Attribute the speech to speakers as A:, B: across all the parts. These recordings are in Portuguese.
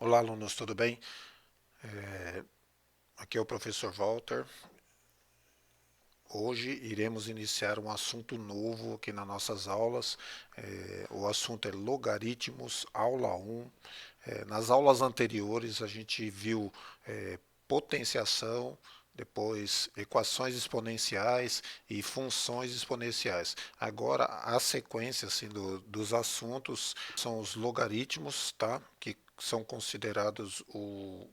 A: Olá, alunos, tudo bem? Aqui é o professor Walter. Hoje iremos iniciar um assunto novo aqui nas nossas aulas. O assunto é logaritmos, aula 1. Nas aulas anteriores a gente viu potenciação, depois equações exponenciais e funções exponenciais. Agora a sequência assim, dos assuntos são os logaritmos, tá? Que são considerados o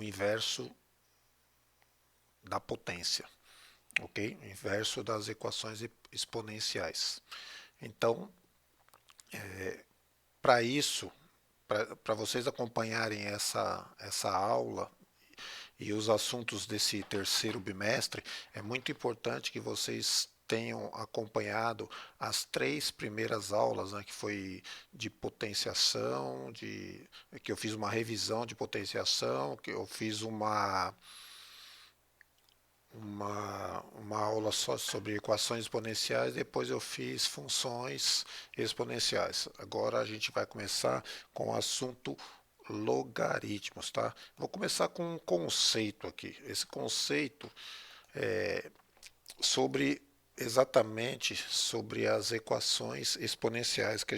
A: inverso da potência, ok? O inverso das equações exponenciais. Então, para isso, para vocês acompanharem essa aula e os assuntos desse terceiro bimestre, é muito importante que vocês tenham acompanhado as três primeiras aulas, né, que foi de potenciação, que eu fiz uma revisão de potenciação, que eu fiz uma aula só sobre equações exponenciais, depois eu fiz funções exponenciais. Agora a gente vai começar com o assunto logaritmos, tá? Vou começar com um conceito aqui. Esse conceito é sobre exatamente sobre as equações exponenciais que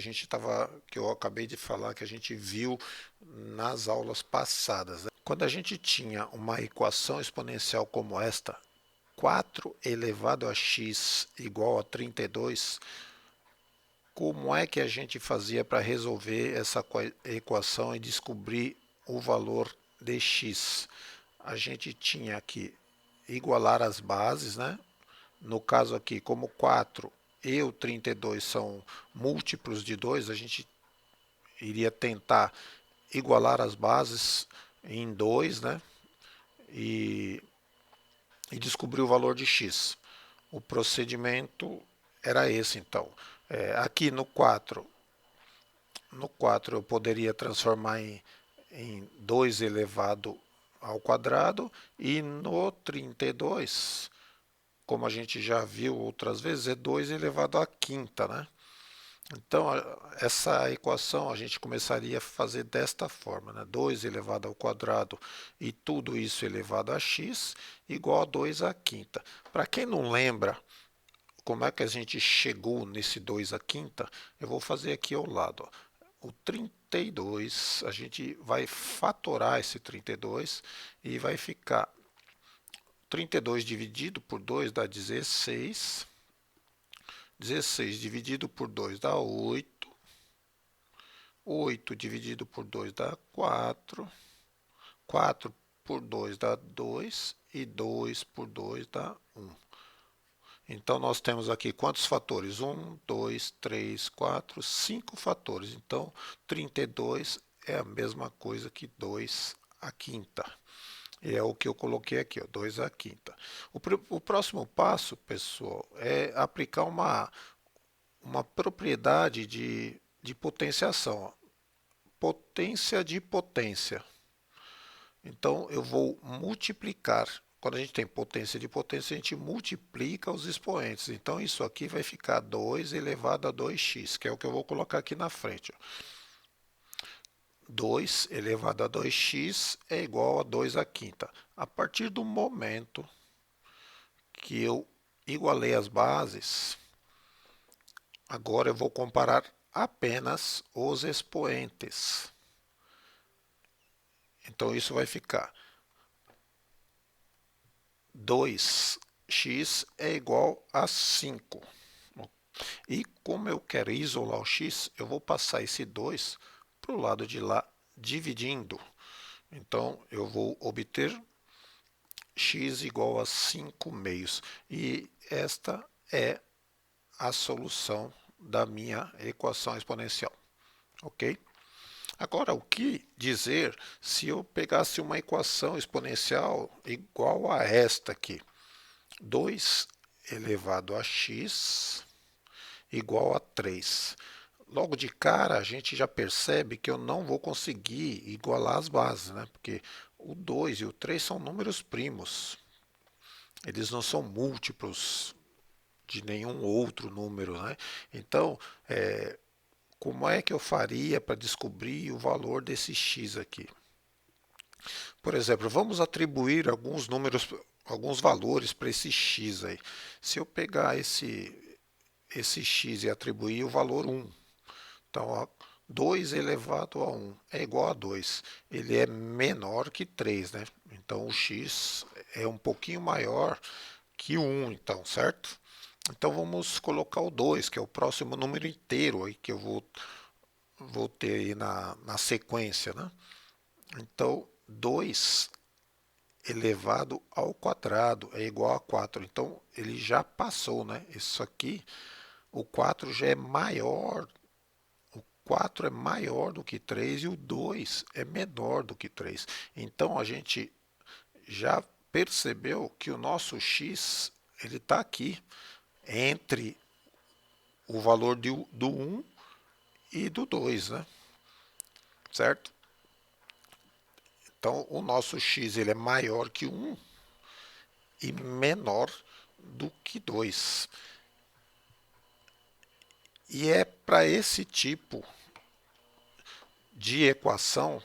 A: eu acabei de falar, que a gente viu nas aulas passadas, né? Quando a gente tinha uma equação exponencial como esta, 4 elevado a x igual a 32, como é que a gente fazia para resolver essa equação e descobrir o valor de x? A gente tinha que igualar as bases, né? No caso aqui, como 4 e o 32 são múltiplos de 2, a gente iria tentar igualar as bases em 2, né? E, e descobrir o valor de x. O procedimento era esse, então. Aqui no 4 eu poderia transformar em 2 elevado ao quadrado, e no 32, como a gente já viu outras vezes, é 2 elevado à quinta, né? Então, essa equação a gente começaria a fazer desta forma, né? 2 elevado ao quadrado e tudo isso elevado a x igual a 2 à quinta. Para quem não lembra, como é que a gente chegou nesse 2 à quinta, eu vou fazer aqui ao lado. Ó. O 32, a gente vai fatorar esse 32 e vai ficar 32 dividido por 2 dá 16. 16 dividido por 2 dá 8. 8 dividido por 2 dá 4. 4 por 2 dá 2. E 2 por 2 dá 1. Então, nós temos aqui quantos fatores? 1, 2, 3, 4, 5 fatores. Então, 32 é a mesma coisa que 2 à quinta. É o que eu coloquei aqui, ó, 2 à quinta. O próximo passo, pessoal, é aplicar uma propriedade de potenciação. Ó. Potência de potência. Então, eu vou multiplicar. Quando a gente tem potência de potência, a gente multiplica os expoentes. Então, isso aqui vai ficar 2 elevado a 2x, que é o que eu vou colocar aqui na frente. 2 elevado a 2x é igual a 2 à quinta. A partir do momento que eu igualei as bases, agora eu vou comparar apenas os expoentes. Então, isso vai ficar 2x é igual a 5. E como eu quero isolar o x, eu vou passar esse 2 para o lado de lá, dividindo. Então, eu vou obter x igual a 5 meios. E esta é a solução da minha equação exponencial. Ok? Agora, o que dizer se eu pegasse uma equação exponencial igual a esta aqui? 2 elevado a x igual a 3. Logo de cara, a gente já percebe que eu não vou conseguir igualar as bases, né? Porque o 2 e o 3 são números primos. Eles não são múltiplos de nenhum outro número, né? Então, como é que eu faria para descobrir o valor desse x aqui? Por exemplo, vamos atribuir alguns números, alguns valores para esse x aí. Se eu pegar esse x e atribuir o valor 1, então ó, 2 elevado a 1 é igual a 2. Ele é menor que 3, né? Então o x é um pouquinho maior que 1, então, certo? Então vamos colocar o 2, que é o próximo número inteiro aí que eu vou ter aí na sequência, né? Então 2 elevado ao quadrado é igual a 4. Então ele já passou, né? Isso aqui, o 4 já é maior. 4 é maior do que 3 e o 2 é menor do que 3. Então a gente já percebeu que o nosso x ele está aqui entre o valor do 1 e do 2, né? Certo? Então o nosso x ele é maior que 1 e menor do que 2. E é para esse tipo de equação,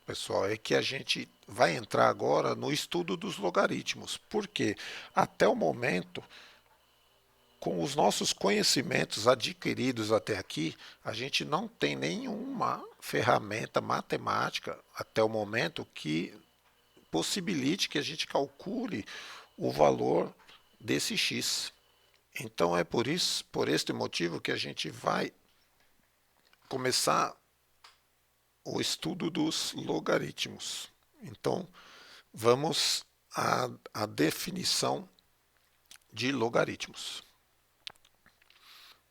A: pessoal, é que a gente vai entrar agora no estudo dos logaritmos. Porque até o momento, com os nossos conhecimentos adquiridos até aqui, a gente não tem nenhuma ferramenta matemática até o momento que possibilite que a gente calcule o valor desse x. Então é por isso, por este motivo que a gente vai começar o estudo dos logaritmos. Então, vamos à definição de logaritmos.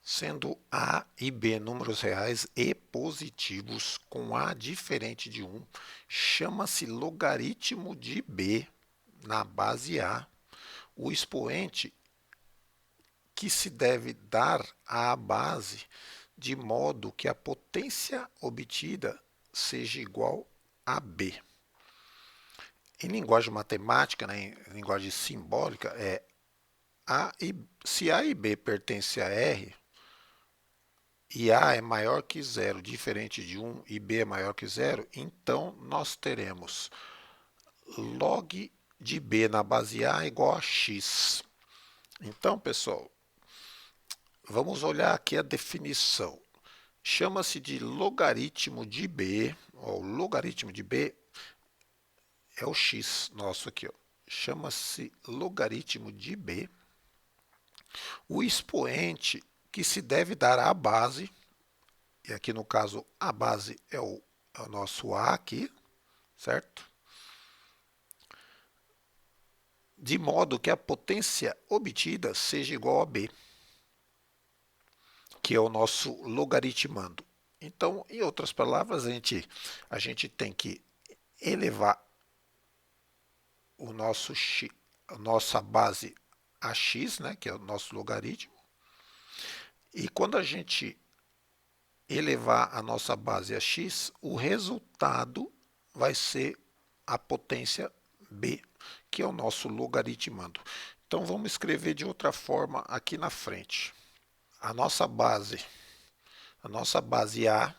A: Sendo A e B números reais e positivos com A diferente de 1, chama-se logaritmo de B na base A, o expoente que se deve dar à base de modo que a potência obtida seja igual a B. Em linguagem matemática, né, em linguagem simbólica, se A e B pertencem a R, e A é maior que zero, diferente de 1, e B é maior que zero, então nós teremos log de B na base A igual a x. Então, pessoal, vamos olhar aqui a definição. Chama-se de logaritmo de B, ó, o logaritmo de B é o x nosso aqui, ó. Chama-se logaritmo de B, o expoente que se deve dar à base, e aqui no caso a base é o nosso A aqui, certo? De modo que a potência obtida seja igual a B, que é o nosso logaritmando. Então, em outras palavras, a gente tem que elevar o nosso x, a nossa base a x, né, que é o nosso logaritmo, e quando a gente elevar a nossa base a x, o resultado vai ser a potência b, que é o nosso logaritmando. Então vamos escrever de outra forma aqui na frente. A nossa base a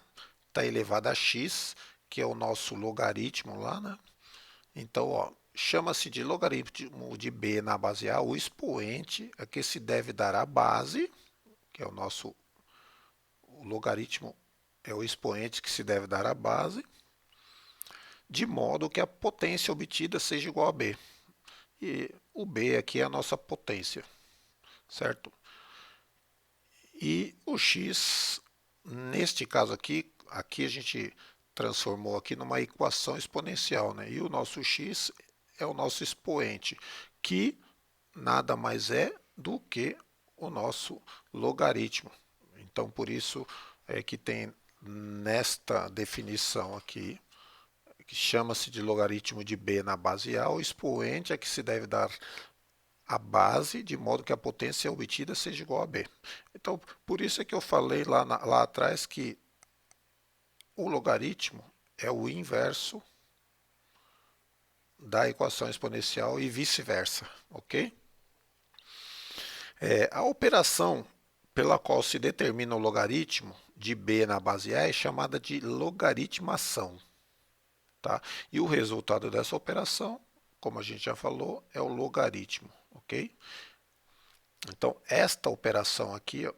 A: está elevada a x, que é o nosso logaritmo lá, né? Então, ó, chama-se de logaritmo de b na base a o expoente a que se deve dar a base, que é o logaritmo é o expoente que se deve dar à base, de modo que a potência obtida seja igual a b. E o b aqui é a nossa potência, certo? E o x, neste caso aqui a gente transformou aqui numa equação exponencial, né? E o nosso x é o nosso expoente, que nada mais é do que o nosso logaritmo. Então, por isso é que tem nesta definição aqui, que chama-se de logaritmo de b na base A, o expoente é que se deve dar a base, de modo que a potência obtida seja igual a b. Então, por isso é que eu falei lá atrás que o logaritmo é o inverso da equação exponencial e vice-versa, ok? A operação pela qual se determina o logaritmo de B na base A é chamada de logaritmação, tá? E o resultado dessa operação, como a gente já falou, é o logaritmo, ok? Então, esta operação aqui, ó,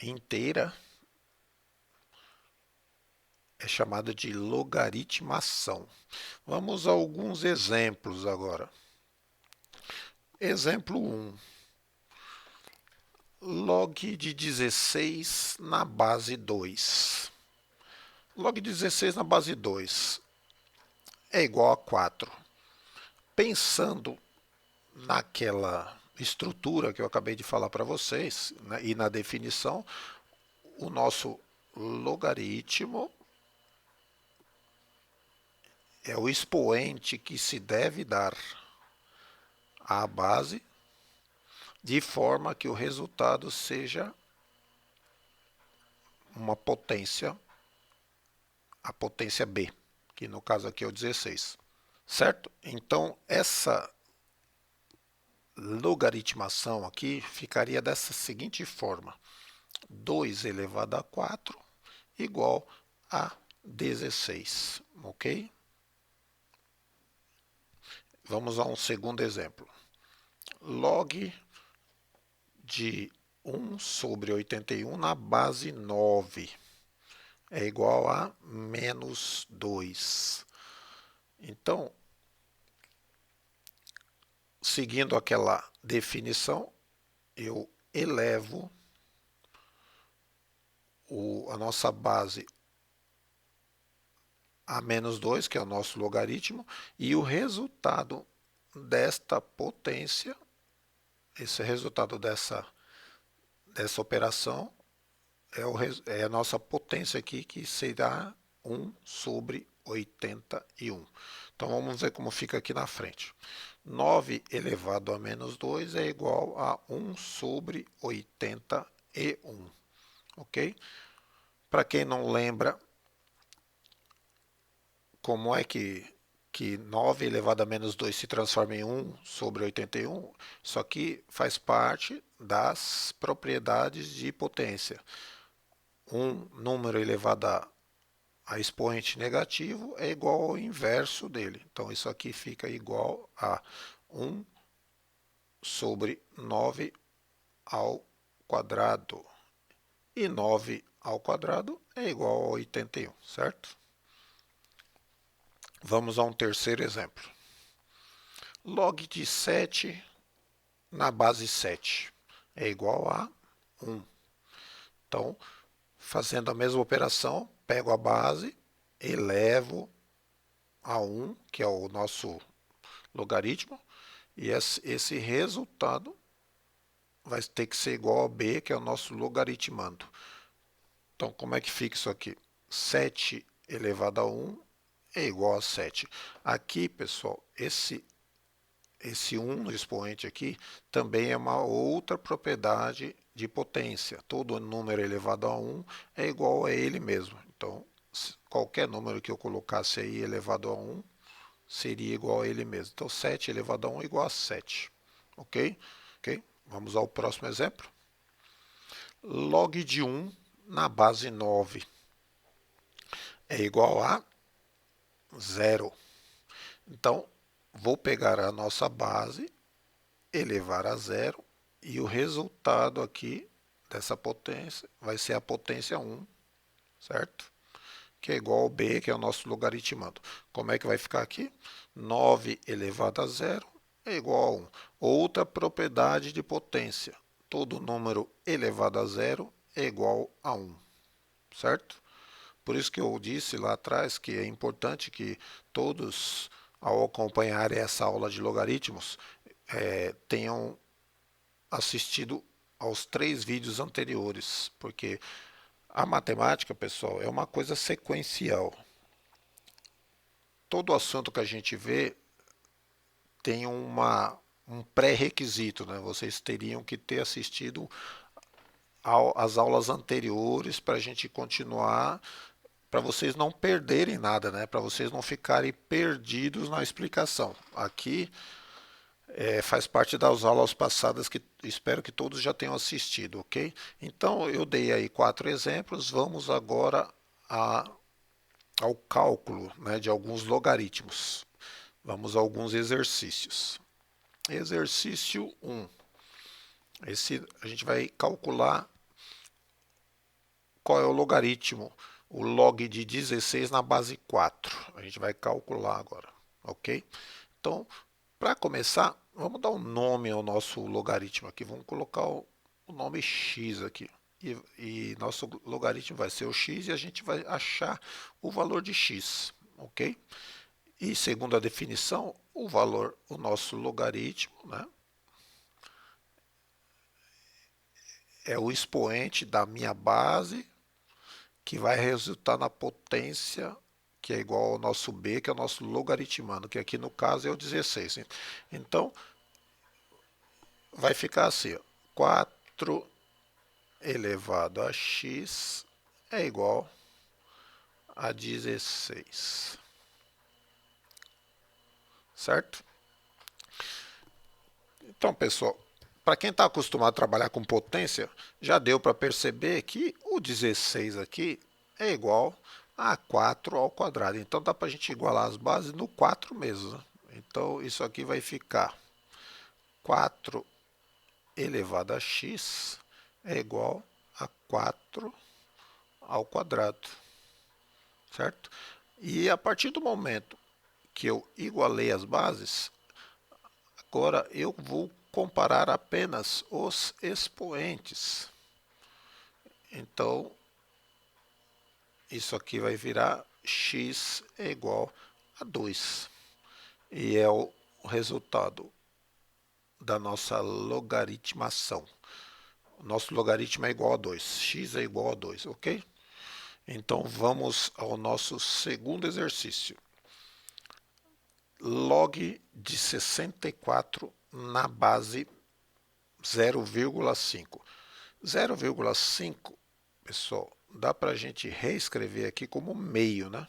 A: inteira, é chamada de logaritmação. Vamos a alguns exemplos agora. Exemplo 1. Log de 16 na base 2. Log de 16 na base 2 é igual a 4. Pensando naquela estrutura que eu acabei de falar para vocês, né, e na definição, o nosso logaritmo é o expoente que se deve dar à base de forma que o resultado seja uma potência, a potência B, que no caso aqui é o 16, certo? Então, essa logaritmação aqui ficaria dessa seguinte forma: 2 elevado a 4 igual a 16, ok? Vamos a um segundo exemplo. Log de 1 sobre 81 na base 9 é igual a menos 2. Então, seguindo aquela definição, eu elevo a nossa base a menos 2, que é o nosso logaritmo, e o resultado desta potência, esse resultado dessa operação, é a nossa potência aqui, que será 1 sobre 81. Então vamos ver como fica aqui na frente. 9 elevado a menos 2 é igual a 1 sobre 81. Ok? Para quem não lembra, como é que 9 elevado a menos 2 se transforma em 1 sobre 81, isso aqui faz parte das propriedades de potência. Um número elevado a expoente negativo é igual ao inverso dele. Então, isso aqui fica igual a 1 sobre 9 ao quadrado. E 9 ao quadrado é igual a 81, certo? Vamos a um terceiro exemplo. Log de 7 na base 7 é igual a 1. Então, fazendo a mesma operação, pego a base, elevo a 1, que é o nosso logaritmo, e esse resultado vai ter que ser igual a b, que é o nosso logaritmando. Então, como é que fica isso aqui? 7 elevado a 1 é igual a 7. Aqui, pessoal, esse 1 no expoente aqui também é uma outra propriedade de potência. Todo número elevado a 1 é igual a ele mesmo. Então, qualquer número que eu colocasse aí elevado a 1 seria igual a ele mesmo. Então, 7 elevado a 1 é igual a 7. Ok? Ok? Vamos ao próximo exemplo. Log de 1 na base 9 é igual a 0. Então, vou pegar a nossa base, elevar a 0, e o resultado aqui dessa potência vai ser a potência 1, certo? Que é igual ao b, que é o nosso logaritmando. Como é que vai ficar aqui? 9 elevado a 0 é igual a 1. Outra propriedade de potência. Todo número elevado a 0 é igual a 1, certo? Por isso que eu disse lá atrás que é importante que todos, ao acompanharem essa aula de logaritmos, tenham assistido aos 3 vídeos anteriores, porque a matemática, pessoal, é uma coisa sequencial. Todo assunto que a gente vê tem um pré-requisito, né? Vocês teriam que ter assistido às aulas anteriores para a gente continuar, para vocês não perderem nada, né? Para vocês não ficarem perdidos na explicação. Aqui Faz parte das aulas passadas que espero que todos já tenham assistido, ok? Então eu dei aí 4 exemplos, vamos agora a, ao cálculo, né, de alguns logaritmos. Vamos a alguns exercícios. Exercício 1. Esse a gente vai calcular qual é o logaritmo, o log de 16 na base 4. A gente vai calcular agora, ok? Então, para começar, vamos dar um nome ao nosso logaritmo aqui. Vamos colocar o nome x aqui. E nosso logaritmo vai ser o x e a gente vai achar o valor de x, ok? E segundo a definição, o nosso logaritmo, né, é o expoente da minha base que vai resultar na potência que é igual ao nosso b, que é o nosso logaritmando, que aqui no caso é o 16. Então, vai ficar assim, ó, 4 elevado a x é igual a 16, certo? Então, pessoal, para quem está acostumado a trabalhar com potência, já deu para perceber que o 16 aqui é igual a 4 ao quadrado. Então, dá para a gente igualar as bases no 4 mesmo, né? Então, isso aqui vai ficar 4 elevado a x é igual a 4 ao quadrado, certo? E a partir do momento que eu igualei as bases, agora eu vou comparar apenas os expoentes. Então, isso aqui vai virar x é igual a 2. E é o resultado da nossa logaritmação. O nosso logaritmo é igual a 2. X é igual a 2, ok? Então, vamos ao nosso segundo exercício. Log de 64 na base 0,5. 0,5, pessoal, dá para a gente reescrever aqui como meio, né?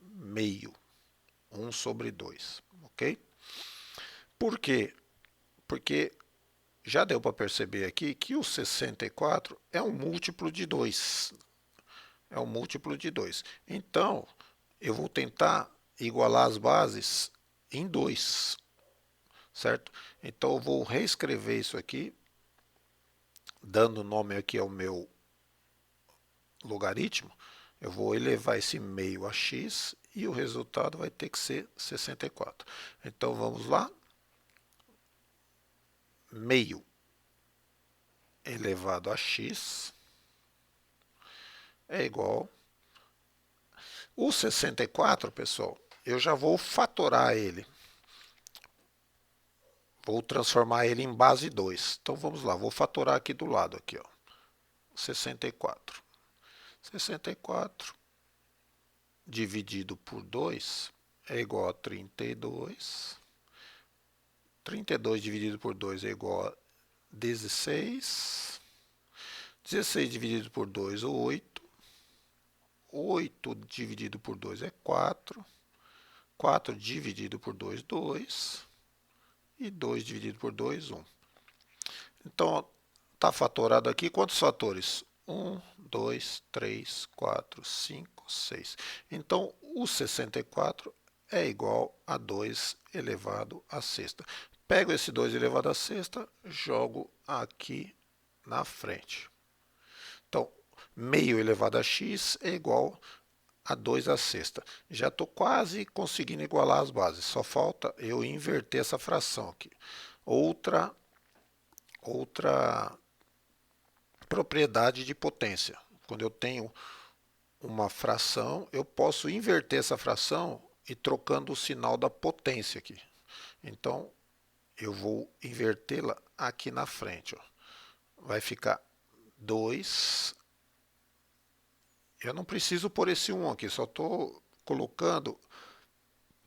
A: Meio, 1 sobre 2, ok? Por quê? Porque já deu para perceber aqui que o 64 é um múltiplo de 2. É um múltiplo de 2. Então, eu vou tentar igualar as bases em 2, certo? Então, eu vou reescrever isso aqui, dando nome aqui ao meu logaritmo. Eu vou elevar esse meio a x e o resultado vai ter que ser 64. Então, vamos lá. Meio elevado a x é igual. O 64, pessoal, eu já vou fatorar ele. Vou transformar ele em base 2. Então vamos lá, vou fatorar aqui do lado aqui, ó. 64. 64 dividido por 2 é igual a 32. 32 dividido por 2 é igual a 16. 16 dividido por 2, 8. 8 dividido por 2 é 4. 4 dividido por 2, 2. E 2 dividido por 2, 1. Então, está fatorado aqui quantos fatores? 1, 2, 3, 4, 5, 6. Então, o 64 é igual a 2 elevado a sexta. Pego esse 2 elevado a sexta, jogo aqui na frente. Então, meio elevado a x é igual a 2 à sexta. Já estou quase conseguindo igualar as bases. Só falta eu inverter essa fração aqui. Outra propriedade de potência. Quando eu tenho uma fração, eu posso inverter essa fração e trocando o sinal da potência aqui. Então, eu vou invertê-la aqui na frente. Ó. Vai ficar 2. Eu não preciso pôr esse 1 aqui, só estou colocando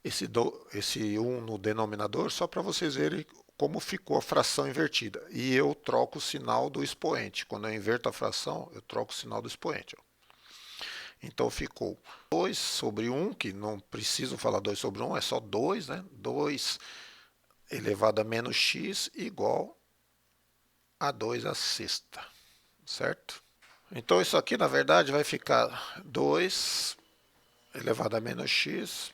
A: esse 1 no denominador só para vocês verem como ficou a fração invertida. E eu troco o sinal do expoente. Quando eu inverto a fração, eu troco o sinal do expoente. Ó. Então ficou 2 sobre 1, que não preciso falar 2 sobre 1, é só 2, né? 2 elevado a menos x igual a 2 à sexta, certo? Então isso aqui na verdade vai ficar 2 elevado a menos x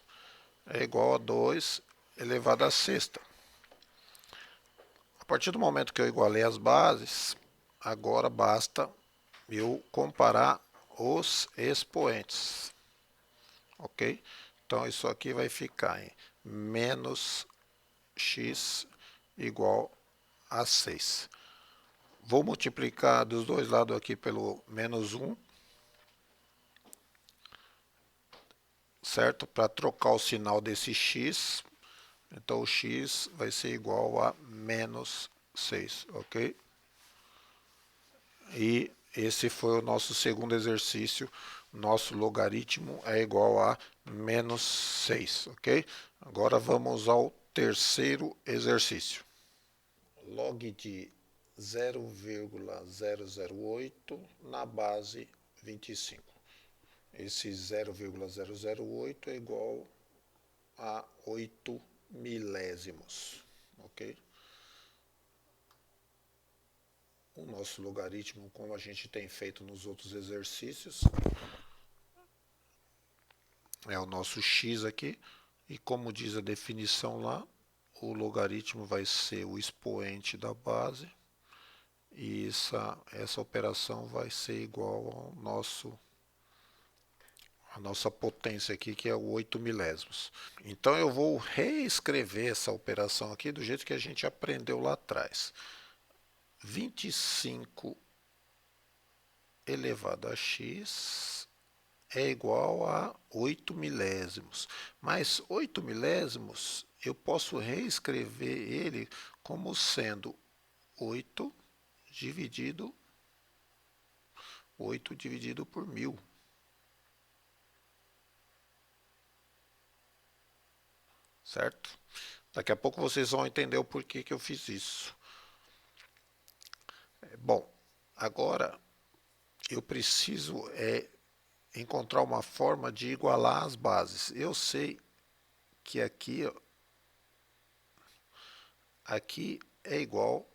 A: é igual a 2 elevado à sexta. A partir do momento que eu igualei as bases, agora basta eu comparar os expoentes, ok? Então isso aqui vai ficar em menos x igual a 6. Vou multiplicar dos dois lados aqui pelo menos 1, certo? Para trocar o sinal desse x, então o x vai ser igual a menos 6, ok? E esse foi o nosso segundo exercício. Nosso logaritmo é igual a menos 6, ok? Agora vamos ao terceiro exercício. Log de 0,008 na base 25. Esse 0,008 é igual a 8 milésimos, ok? O nosso logaritmo, como a gente tem feito nos outros exercícios, é o nosso x aqui, e como diz a definição lá, o logaritmo vai ser o expoente da base, e essa operação vai ser igual ao a nossa potência aqui, que é o 8 milésimos. Então eu vou reescrever essa operação aqui do jeito que a gente aprendeu lá atrás. 25 elevado a x é igual a 8 milésimos. Mas 8 milésimos eu posso reescrever ele como sendo 8 dividido por 1000. Certo? Daqui a pouco vocês vão entender o porquê que eu fiz isso. Bom, agora eu preciso encontrar uma forma de igualar as bases. Eu sei que aqui é igual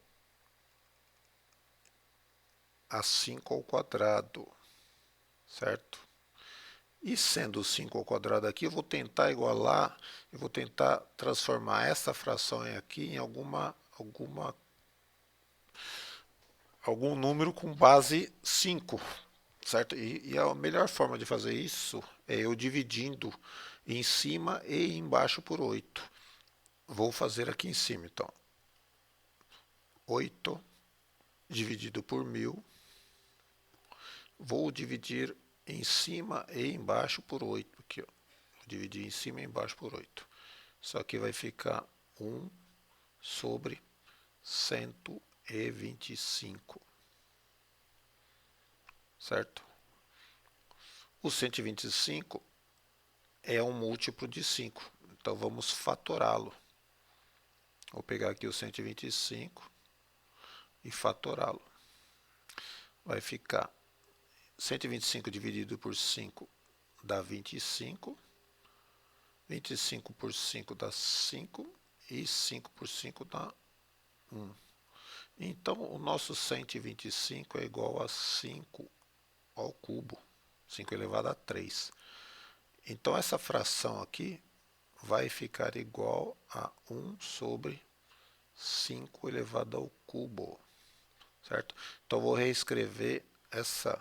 A: a 5 ao quadrado, certo? E sendo 5 ao quadrado aqui, eu vou tentar igualar, eu vou tentar transformar essa fração aqui em algum número com base 5, certo? E a melhor forma de fazer isso é eu dividindo em cima e embaixo por 8. Vou fazer aqui em cima, então. 8 dividido por 1000. Vou dividir em cima e embaixo por 8. Aqui, ó. Vou dividir em cima e embaixo por 8. Isso aqui vai ficar 1 sobre 125. Certo? O 125 é um múltiplo de 5. Então vamos fatorá-lo. Vou pegar aqui o 125 e fatorá-lo. Vai ficar 125 dividido por 5 dá 25. 25 por 5 dá 5. E 5 por 5 dá 1. Então, o nosso 125 é igual a 5 ao cubo. 5 elevado a 3. Então, essa fração aqui vai ficar igual a 1 sobre 5 elevado ao cubo. Certo? Então, vou reescrever essa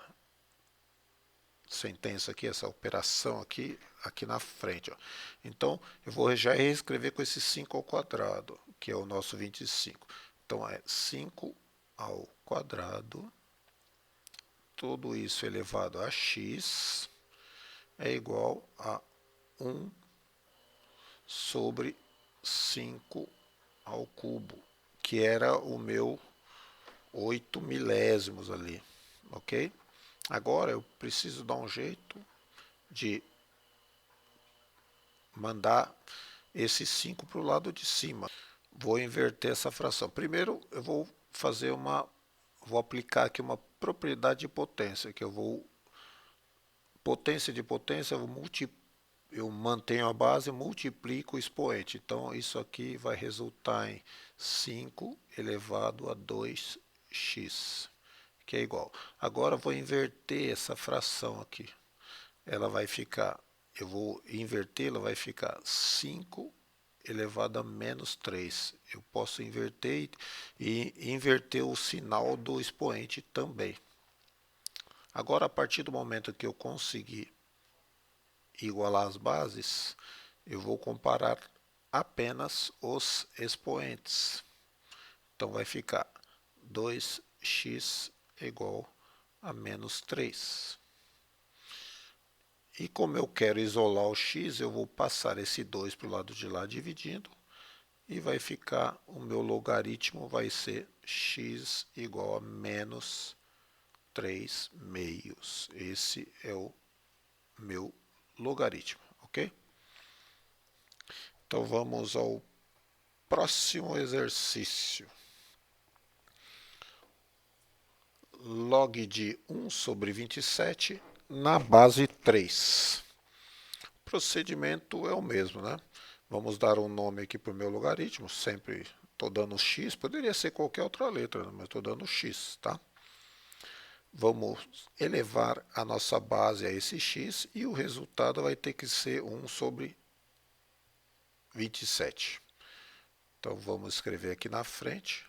A: sentença aqui, essa operação aqui na frente. Ó. Então, eu vou já reescrever com esse 5 ao quadrado, que é o nosso 25. Então, é 5 ao quadrado, tudo isso elevado a x, é igual a 1 sobre 5 ao cubo, que era o meu 8 milésimos ali, ok? Agora eu preciso dar um jeito de mandar esse 5 para o lado de cima. Vou inverter essa fração. Primeiro eu vou aplicar aqui uma propriedade de potência, que eu vou potência de potência, eu vou eu mantenho a base e multiplico o expoente. Então, isso aqui vai resultar em 5 elevado a 2x, que é igual. Agora, eu vou inverter essa fração aqui. Ela vai ficar, eu vou invertê-la, vai ficar 5 elevado a menos 3. Eu posso inverter e inverter o sinal do expoente também. Agora, a partir do momento que eu conseguir igualar as bases, eu vou comparar apenas os expoentes. Então vai ficar 2x igual a menos 3. E como eu quero isolar o x, eu vou passar esse 2 para o lado de lá dividindo, e vai ficar, o meu logaritmo vai ser x igual a menos 3 meios. Esse é o meu logaritmo, ok? Então vamos ao próximo exercício. Log de 1 sobre 27 na base 3. O procedimento é o mesmo, né? Vamos dar um nome aqui para o meu logaritmo, sempre estou dando x, poderia ser qualquer outra letra, mas estou dando x, tá? Vamos elevar a nossa base a esse x e o resultado vai ter que ser 1 sobre 27. Então vamos escrever aqui na frente,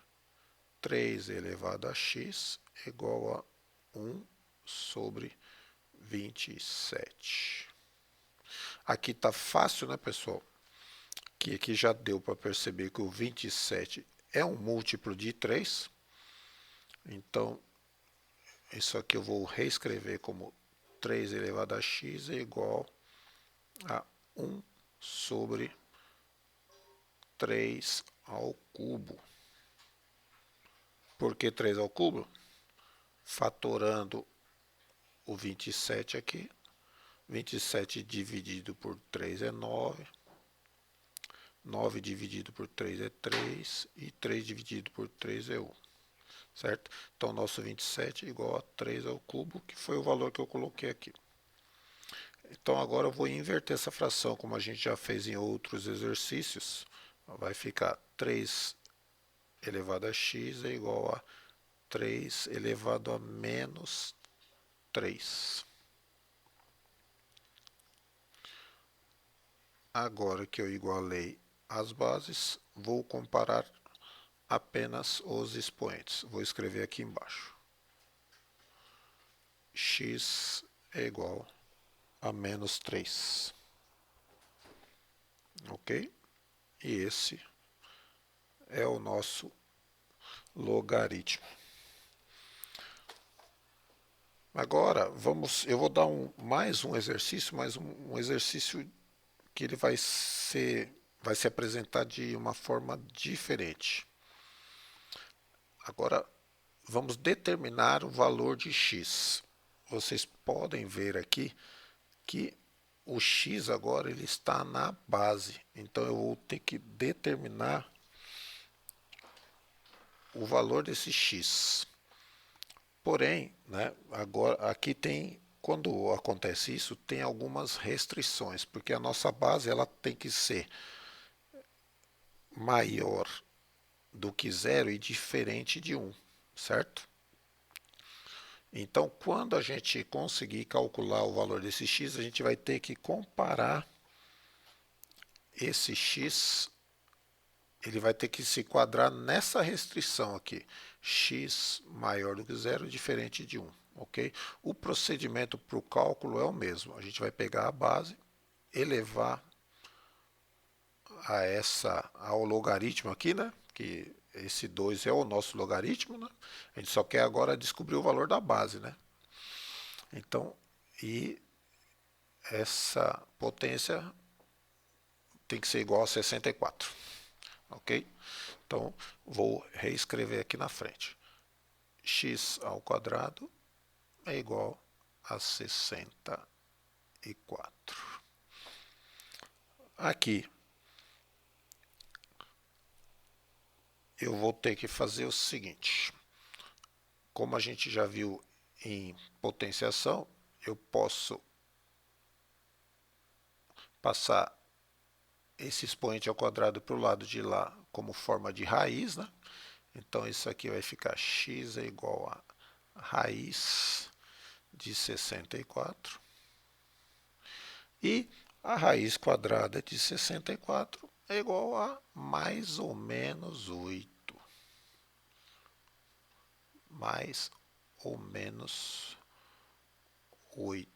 A: 3 elevado a x igual a 1 sobre 27. Aqui está fácil, né, pessoal? Que aqui já deu para perceber que o 27 é um múltiplo de 3. Então, isso aqui eu vou reescrever como 3 elevado a x é igual a 1 sobre 3 ao cubo. Por que 3 ao cubo? Fatorando o 27 aqui. 27 dividido por 3 é 9. 9 dividido por 3 é 3. E 3 dividido por 3 é 1. Certo? Então, nosso 27 é igual a 3 ao cubo, que foi o valor que eu coloquei aqui. Então, agora eu vou inverter essa fração, como a gente já fez em outros exercícios. Vai ficar 3 elevado a x é igual a 3 elevado a menos 3. Agora que eu igualei as bases, vou comparar apenas os expoentes. Vou escrever aqui embaixo. X é igual a menos 3. Ok? E esse é o nosso logaritmo. Agora, eu vou dar mais um exercício, um exercício que ele vai se apresentar de uma forma diferente. Agora, vamos determinar o valor de x. Vocês podem ver aqui que o x agora ele está na base. Então, eu vou ter que determinar o valor desse x. Porém, né, agora aqui tem, quando acontece isso, tem algumas restrições, porque a nossa base ela tem que ser maior do que zero e diferente de 1, certo? Então, quando a gente conseguir calcular o valor desse x, a gente vai ter que comparar esse x, ele vai ter que se quadrar nessa restrição aqui, x maior do que zero, diferente de 1, ok? O procedimento para o cálculo é o mesmo, a gente vai pegar a base, elevar ao logaritmo aqui, né? Que esse 2 é o nosso logaritmo, né? A gente só quer agora descobrir o valor da base, né? Então, e essa potência tem que ser igual a 64, ok? Então, vou reescrever aqui na frente. X ao quadrado é igual a 64. Aqui, eu vou ter que fazer o seguinte. Como a gente já viu em potenciação, eu posso passar esse expoente ao quadrado para o lado de lá como forma de raiz, né? Então isso aqui vai ficar x é igual a raiz de 64 e a raiz quadrada de 64 é igual a mais ou menos 8. Mais ou menos 8.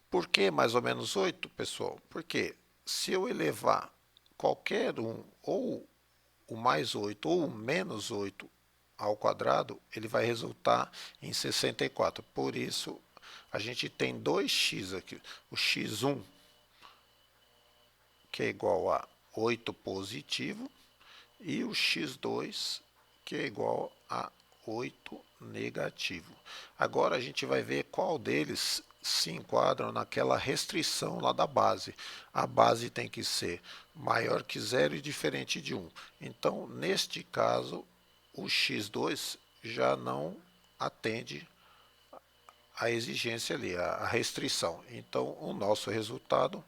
A: Por que mais ou menos 8, pessoal? Porque se eu elevar qualquer um, ou o mais 8 ou o menos 8 ao quadrado, ele vai resultar em 64. Por isso, a gente tem 2x aqui. O x1, que é igual a 8 positivo, e o x2, que é igual a 8 negativo. Agora a gente vai ver qual deles se enquadram naquela restrição lá da base. A base tem que ser maior que zero e diferente de 1. Então, neste caso, o x2 já não atende a exigência ali, a restrição. Então, o nosso resultado,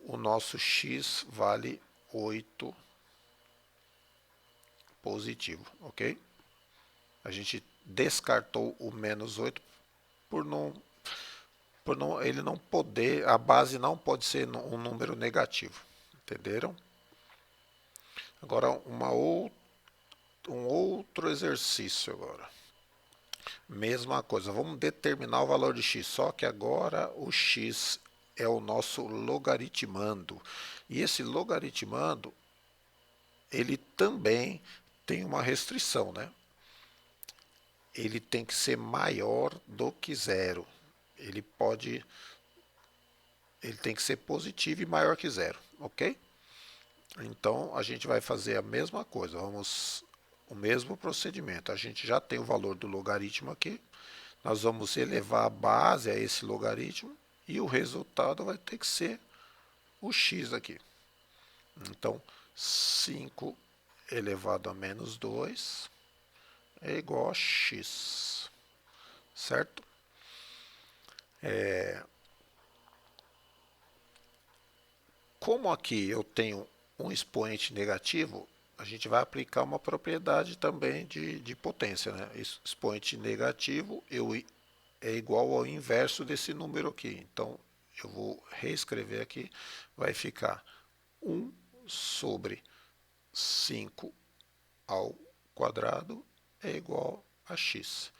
A: o nosso x vale 8 positivo, ok? A gente descartou o menos 8 por não, ele não poder, a base não pode ser um número negativo, entenderam? Agora um outro exercício agora. Mesma coisa, vamos determinar o valor de x, só que agora o x é o nosso logaritmando. E esse logaritmando, ele também tem uma restrição, né? Ele tem que ser maior do que zero. Ele tem que ser positivo e maior que zero, ok? Então a gente vai fazer a mesma coisa, o mesmo procedimento. A gente já tem o valor do logaritmo aqui, nós vamos elevar a base a esse logaritmo e o resultado vai ter que ser o x aqui. Então 5 elevado a menos 2 é igual a x, certo? Como aqui eu tenho um expoente negativo, a gente vai aplicar uma propriedade também de potência, né? Expoente negativo é igual ao inverso desse número aqui. Então, eu vou reescrever aqui, vai ficar 1 sobre 5 ao quadrado é igual a x.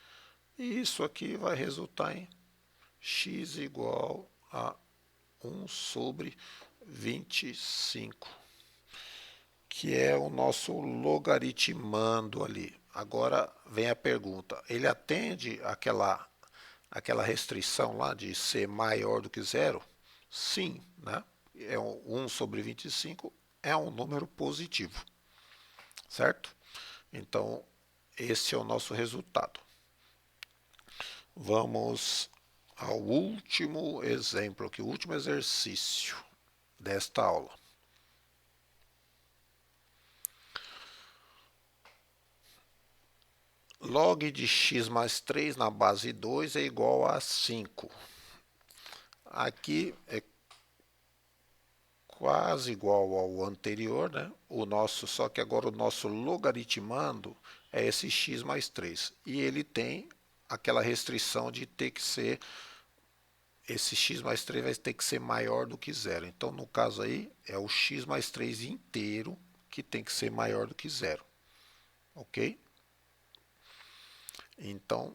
A: E isso aqui vai resultar em x igual a 1 sobre 25, que é o nosso logaritmando ali. Agora vem a pergunta, ele atende aquela restrição lá de ser maior do que zero? Sim, né? 1 sobre 25 é um número positivo, certo? Então, esse é o nosso resultado. Vamos ao último exemplo aqui, o último exercício desta aula. Log de x mais 3 na base 2 é igual a 5. Aqui é quase igual ao anterior, né? Só que agora o nosso logaritmando é esse x mais 3. E ele tem aquela restrição de ter que ser, esse x mais 3 vai ter que ser maior do que zero. Então, no caso aí, é o x mais 3 inteiro que tem que ser maior do que zero. Ok? Então,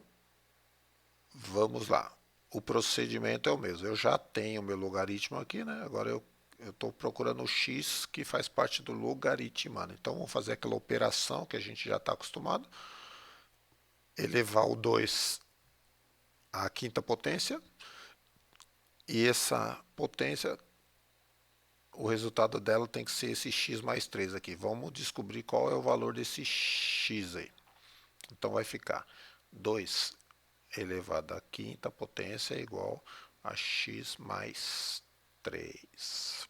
A: vamos lá. O procedimento é o mesmo. Eu já tenho meu logaritmo aqui, né? Agora eu estou procurando o x que faz parte do logaritmando. Então, vamos fazer aquela operação que a gente já está acostumado. Elevar o 2 à quinta potência. E essa potência, o resultado dela tem que ser esse x mais 3 aqui. Vamos descobrir qual é o valor desse x aí. Então, vai ficar 2 elevado à quinta potência é igual a x mais 3.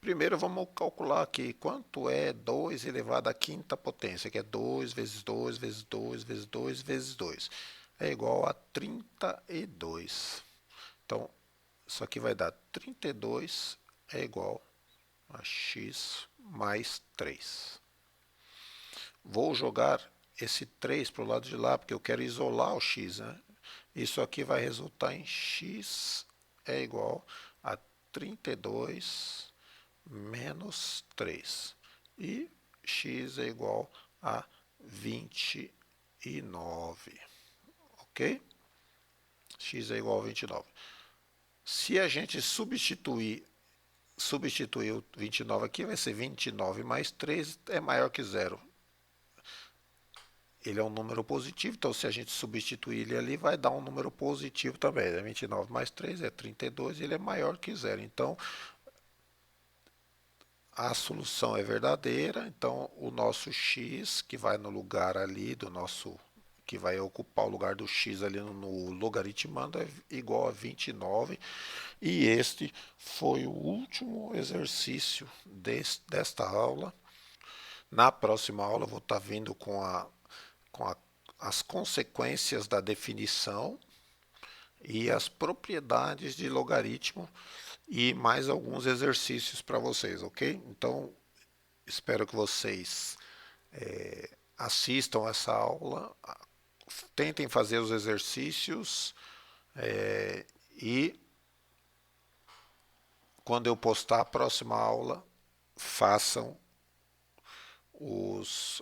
A: Primeiro vamos calcular aqui quanto é 2 elevado à quinta potência, que é 2 vezes 2 vezes 2 vezes 2 vezes 2. É igual a 32. Então, isso aqui vai dar 32 é igual a x mais 3. Vou jogar esse 3 para o lado de lá, porque eu quero isolar o x, né? Isso aqui vai resultar em x é igual a 32 menos 3. E x é igual a 29. Ok? X é igual a 29. Se a gente substituir o 29 aqui, vai ser 29 mais 3 é maior que zero. Ele é um número positivo, então se a gente substituir ele ali, vai dar um número positivo também. 29 mais 3 é 32 e ele é maior que zero. Então, a solução é verdadeira, então o nosso x, que vai no lugar ali do nosso, que vai ocupar o lugar do x ali no logaritmando, é igual a 29. E este foi o último exercício desta aula. Na próxima aula eu vou estar vindo com as consequências da definição e as propriedades de logaritmo e mais alguns exercícios para vocês, ok? Então, espero que vocês assistam essa aula, tentem fazer os exercícios e quando eu postar a próxima aula, façam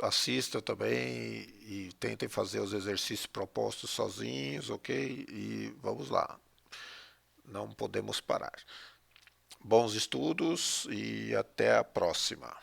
A: assistam também e tentem fazer os exercícios propostos sozinhos, ok? E vamos lá, não podemos parar. Bons estudos e até a próxima.